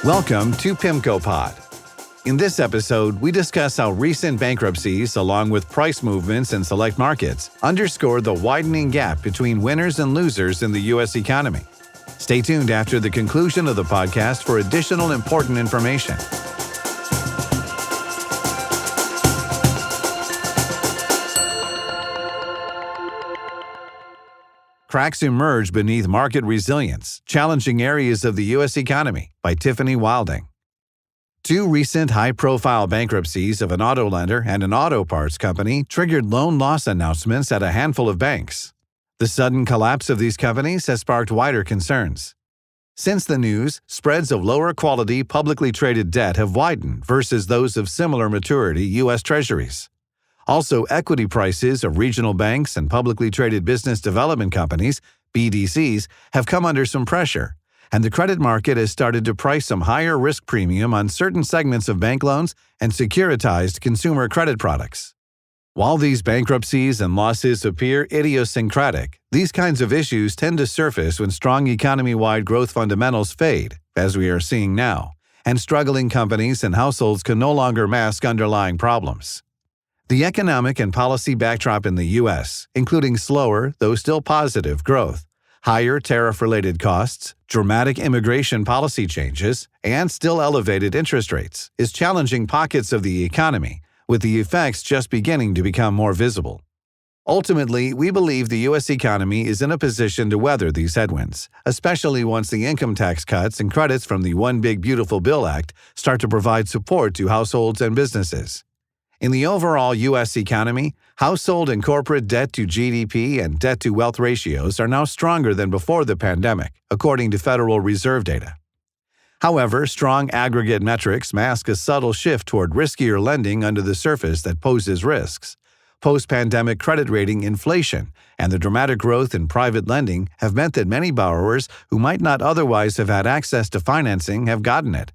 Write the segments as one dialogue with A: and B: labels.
A: Welcome to PIMCO Pod. In this episode, we discuss how recent bankruptcies, along with price movements in select markets, underscore the widening gap between winners and losers in the U.S. economy. Stay tuned after the conclusion of the podcast for additional important information. Cracks Emerge Beneath Market Resilience, Challenging Areas of the U.S. Economy by Tiffany Wilding. Two recent high-profile bankruptcies of an auto lender and an auto parts company triggered loan loss announcements at a handful of banks. The sudden collapse of these companies has sparked wider concerns. Since the news, spreads of lower-quality publicly traded debt have widened versus those of similar maturity U.S. Treasuries. Also, equity prices of regional banks and publicly traded business development companies, BDCs, have come under some pressure, and the credit market has started to price some higher risk premium on certain segments of bank loans and securitized consumer credit products. While these bankruptcies and losses appear idiosyncratic, these kinds of issues tend to surface when strong economy-wide growth fundamentals fade, as we are seeing now, and struggling companies and households can no longer mask underlying problems. The economic and policy backdrop in the U.S., including slower, though still positive, growth, higher tariff-related costs, dramatic immigration policy changes, and still elevated interest rates, is challenging pockets of the economy, with the effects just beginning to become more visible. Ultimately, we believe the U.S. economy is in a position to weather these headwinds, especially once the income tax cuts and credits from the One Big Beautiful Bill Act start to provide support to households and businesses. In the overall U.S. economy, household and corporate debt to GDP and debt to wealth ratios are now stronger than before the pandemic, according to Federal Reserve data. However, strong aggregate metrics mask a subtle shift toward riskier lending under the surface that poses risks. Post-pandemic credit rating inflation and the dramatic growth in private lending have meant that many borrowers who might not otherwise have had access to financing have gotten it.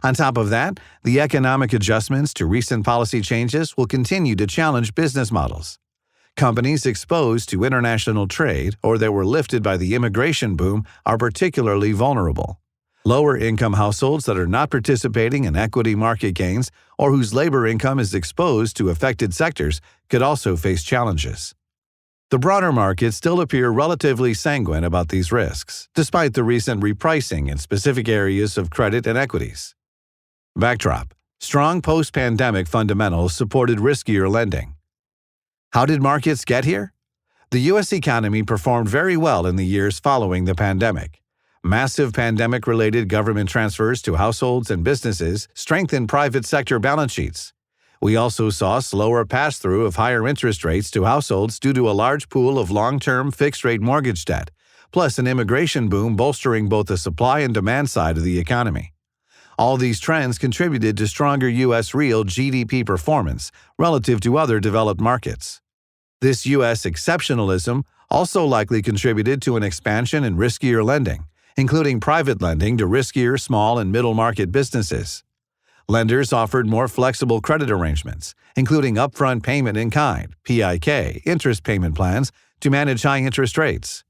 A: On top of that, the economic adjustments to recent policy changes will continue to challenge business models. Companies exposed to international trade or that were lifted by the immigration boom are particularly vulnerable. Lower-income households that are not participating in equity market gains or whose labor income is exposed to affected sectors could also face challenges. The broader markets still appear relatively sanguine about these risks, despite the recent repricing in specific areas of credit and equities. Backdrop: strong post-pandemic fundamentals supported riskier lending. How did markets get here? The U.S. economy performed very well in the years following the pandemic. Massive pandemic-related government transfers to households and businesses strengthened private sector balance sheets. We also saw slower pass-through of higher interest rates to households due to a large pool of long-term fixed-rate mortgage debt, plus an immigration boom bolstering both the supply and demand side of the economy. All these trends contributed to stronger U.S. real GDP performance relative to other developed markets. This U.S. exceptionalism also likely contributed to an expansion in riskier lending, including private lending to riskier small and middle market businesses. Lenders offered more flexible credit arrangements, including upfront payment in kind, PIK, interest payment plans to manage high interest rates.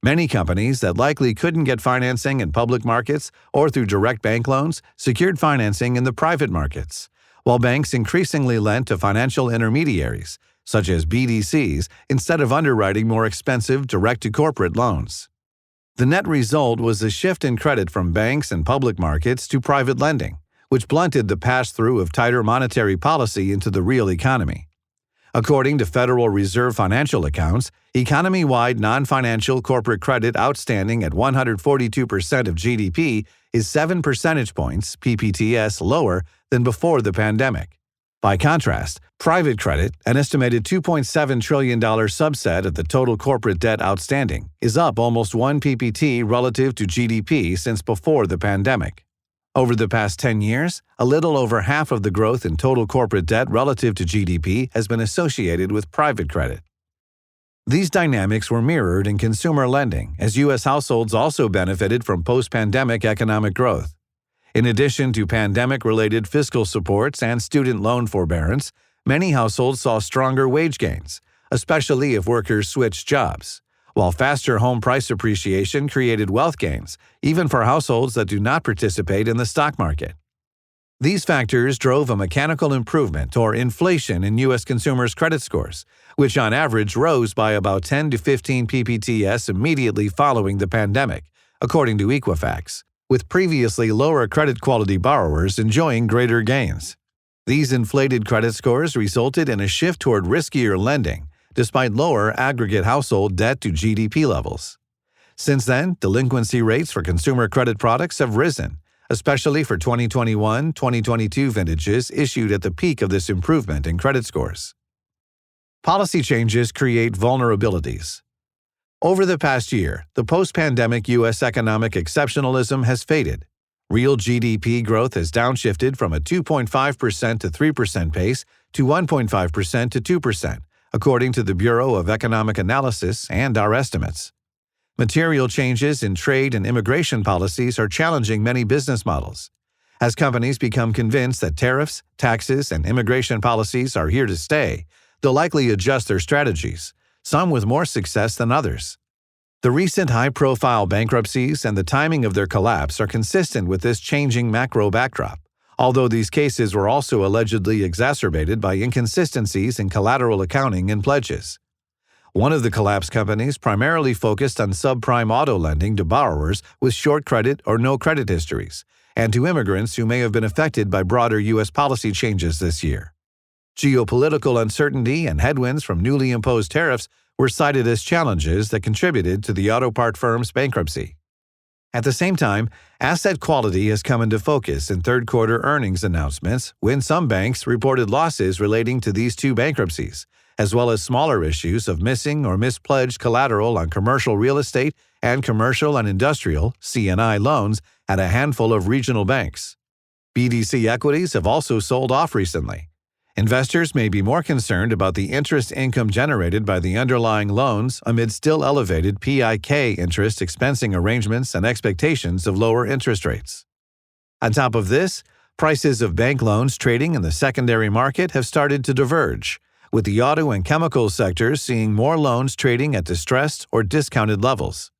A: Many companies that likely couldn't get financing in public markets or through direct bank loans secured financing in the private markets, while banks increasingly lent to financial intermediaries, such as BDCs, instead of underwriting more expensive direct-to-corporate loans. The net result was a shift in credit from banks and public markets to private lending, which blunted the pass-through of tighter monetary policy into the real economy. According to Federal Reserve financial accounts, economy-wide non-financial corporate credit outstanding at 142% of GDP is 7 percentage points, PPTS, lower than before the pandemic. By contrast, private credit, an estimated $2.7 trillion subset of the total corporate debt outstanding, is up almost 1 PPT relative to GDP since before the pandemic. Over the past 10 years, a little over half of the growth in total corporate debt relative to GDP has been associated with private credit. These dynamics were mirrored in consumer lending, as U.S. households also benefited from post-pandemic economic growth. In addition to pandemic-related fiscal supports and student loan forbearance, many households saw stronger wage gains, especially if workers switched jobs, while faster home price appreciation created wealth gains, even for households that do not participate in the stock market. These factors drove a mechanical improvement or inflation in U.S. consumers' credit scores, which on average rose by about 10 to 15 ppts immediately following the pandemic, according to Equifax, with previously lower credit quality borrowers enjoying greater gains. These inflated credit scores resulted in a shift toward riskier lending, despite lower aggregate household debt to GDP levels. Since then, delinquency rates for consumer credit products have risen, especially for 2021-2022 vintages issued at the peak of this improvement in credit scores. Policy changes create vulnerabilities. Over the past year, the post-pandemic U.S. economic exceptionalism has faded. Real GDP growth has downshifted from a 2.5% to 3% pace to 1.5% to 2%, according to the Bureau of Economic Analysis and our estimates. Material changes in trade and immigration policies are challenging many business models. As companies become convinced that tariffs, taxes, and immigration policies are here to stay, they'll likely adjust their strategies, some with more success than others. The recent high-profile bankruptcies and the timing of their collapse are consistent with this changing macro backdrop, although these cases were also allegedly exacerbated by inconsistencies in collateral accounting and pledges. One of the collapsed companies primarily focused on subprime auto lending to borrowers with short credit or no credit histories, and to immigrants who may have been affected by broader U.S. policy changes this year. Geopolitical uncertainty and headwinds from newly imposed tariffs were cited as challenges that contributed to the auto part firm's bankruptcy. At the same time, asset quality has come into focus in third-quarter earnings announcements when some banks reported losses relating to these two bankruptcies, as well as smaller issues of missing or mispledged collateral on commercial real estate and commercial and industrial (C&I) loans at a handful of regional banks. BDC equities have also sold off recently. Investors may be more concerned about the interest income generated by the underlying loans amid still elevated PIK interest expensing arrangements and expectations of lower interest rates. On top of this, prices of bank loans trading in the secondary market have started to diverge, with the auto and chemical sectors seeing more loans trading at distressed or discounted levels.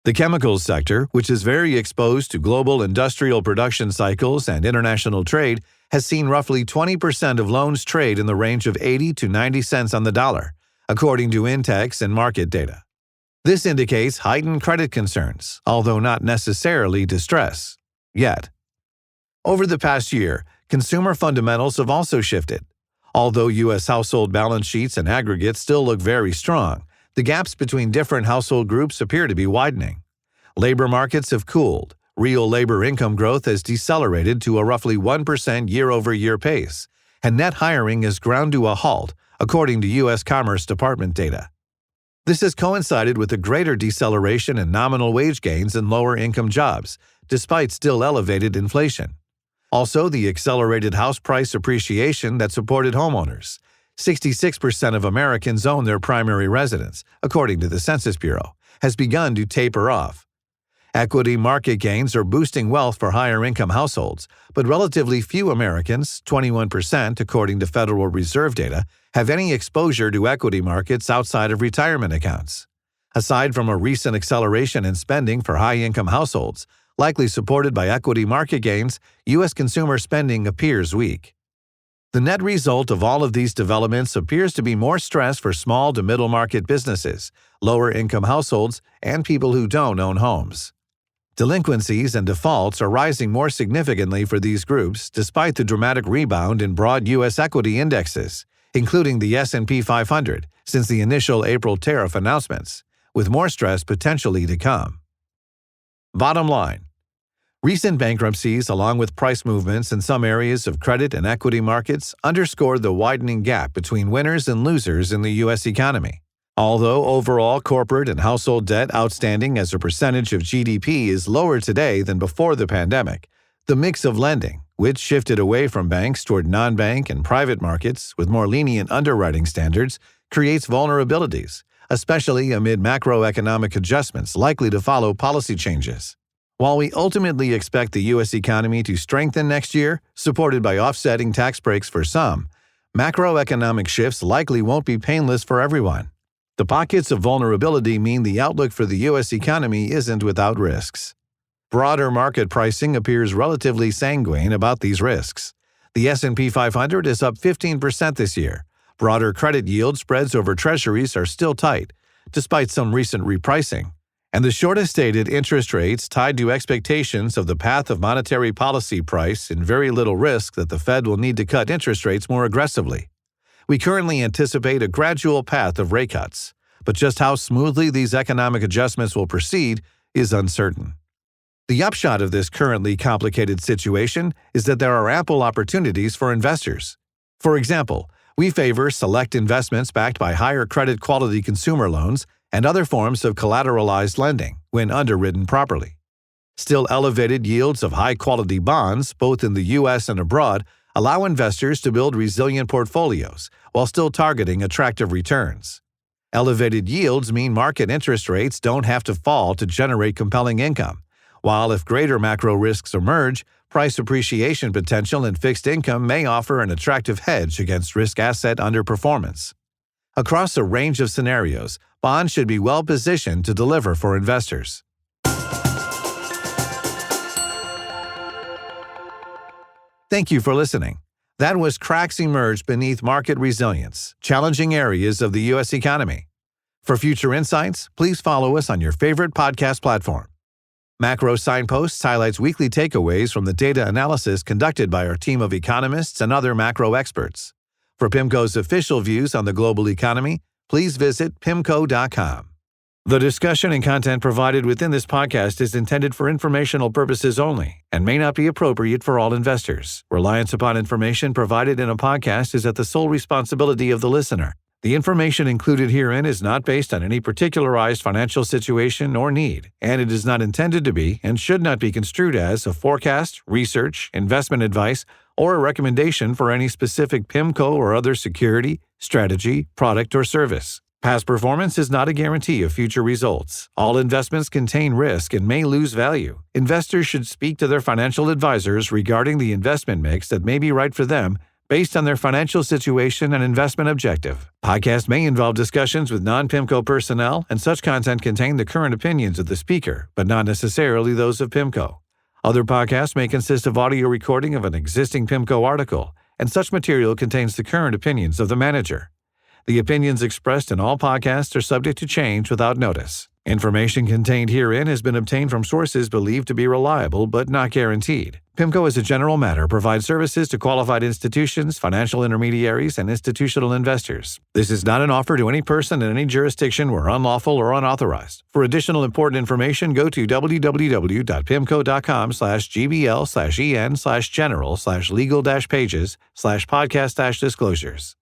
A: The chemicals sector, which is very exposed to global industrial production cycles and international trade, has seen roughly 20% of loans trade in the range of 80 to 90 cents on the dollar, according to Intex and market data. This indicates heightened credit concerns, although not necessarily distress, yet. Over the past year, consumer fundamentals have also shifted. Although U.S. household balance sheets and aggregates still look very strong, the gaps between different household groups appear to be widening. Labor markets have cooled. Real labor income growth has decelerated to a roughly 1% year-over-year pace, and net hiring has ground to a halt, according to U.S. Commerce Department data. This has coincided with a greater deceleration in nominal wage gains in lower-income jobs, despite still elevated inflation. Also, the accelerated house price appreciation that supported homeowners. 66% of Americans own their primary residence, according to the Census Bureau, has begun to taper off. Equity market gains are boosting wealth for higher-income households, but relatively few Americans, 21% according to Federal Reserve data, have any exposure to equity markets outside of retirement accounts. Aside from a recent acceleration in spending for high-income households, likely supported by equity market gains, U.S. consumer spending appears weak. The net result of all of these developments appears to be more stress for small to middle-market businesses, lower-income households, and people who don't own homes. Delinquencies and defaults are rising more significantly for these groups despite the dramatic rebound in broad U.S. equity indexes, including the S&P 500, since the initial April tariff announcements, with more stress potentially to come. Bottom line. Recent bankruptcies, along with price movements in some areas of credit and equity markets, underscore the widening gap between winners and losers in the U.S. economy. Although overall corporate and household debt outstanding as a percentage of GDP is lower today than before the pandemic, the mix of lending, which shifted away from banks toward non-bank and private markets with more lenient underwriting standards, creates vulnerabilities, especially amid macroeconomic adjustments likely to follow policy changes. While we ultimately expect the U.S. economy to strengthen next year, supported by offsetting tax breaks for some, macroeconomic shifts likely won't be painless for everyone. The pockets of vulnerability mean the outlook for the U.S. economy isn't without risks. Broader market pricing appears relatively sanguine about these risks. The S&P 500 is up 15% this year. Broader credit yield spreads over treasuries are still tight, despite some recent repricing. And the shortest-dated interest rates tied to expectations of the path of monetary policy price and very little risk that the Fed will need to cut interest rates more aggressively. We currently anticipate a gradual path of rate cuts, but just how smoothly these economic adjustments will proceed is uncertain. The upshot of this currently complicated situation is that there are ample opportunities for investors. For example, we favor select investments backed by higher credit quality consumer loans and other forms of collateralized lending when underwritten properly. Still elevated yields of high-quality bonds, both in the U.S. and abroad, allow investors to build resilient portfolios while still targeting attractive returns. Elevated yields mean market interest rates don't have to fall to generate compelling income, while if greater macro risks emerge, price appreciation potential in fixed income may offer an attractive hedge against risk asset underperformance. Across a range of scenarios, bonds should be well-positioned to deliver for investors. Thank you for listening. That was Cracks Emerge Beneath Market Resilience, Challenging Areas of the U.S. Economy. For future insights, please follow us on your favorite podcast platform. Macro Signposts highlights weekly takeaways from the data analysis conducted by our team of economists and other macro experts. For PIMCO's official views on the global economy, please visit PIMCO.com. The discussion and content provided within this podcast is intended for informational purposes only and may not be appropriate for all investors. Reliance upon information provided in a podcast is at the sole responsibility of the listener. The information included herein is not based on any particularized financial situation or need, and it is not intended to be and should not be construed as a forecast, research, investment advice, or a recommendation for any specific PIMCO or other security, strategy, product, or service. Past performance is not a guarantee of future results. All investments contain risk and may lose value. Investors should speak to their financial advisors regarding the investment mix that may be right for them based on their financial situation and investment objective. Podcasts may involve discussions with non-PIMCO personnel, and such content contain the current opinions of the speaker, but not necessarily those of PIMCO. Other podcasts may consist of audio recording of an existing PIMCO article, and such material contains the current opinions of the manager. The opinions expressed in all podcasts are subject to change without notice. Information contained herein has been obtained from sources believed to be reliable but not guaranteed. PIMCO, as a general matter, provides services to qualified institutions, financial intermediaries, and institutional investors. This is not an offer to any person in any jurisdiction where unlawful or unauthorized. For additional important information, go to www.pimco.com/gbl/en/general/legal-pages/podcast-disclosures.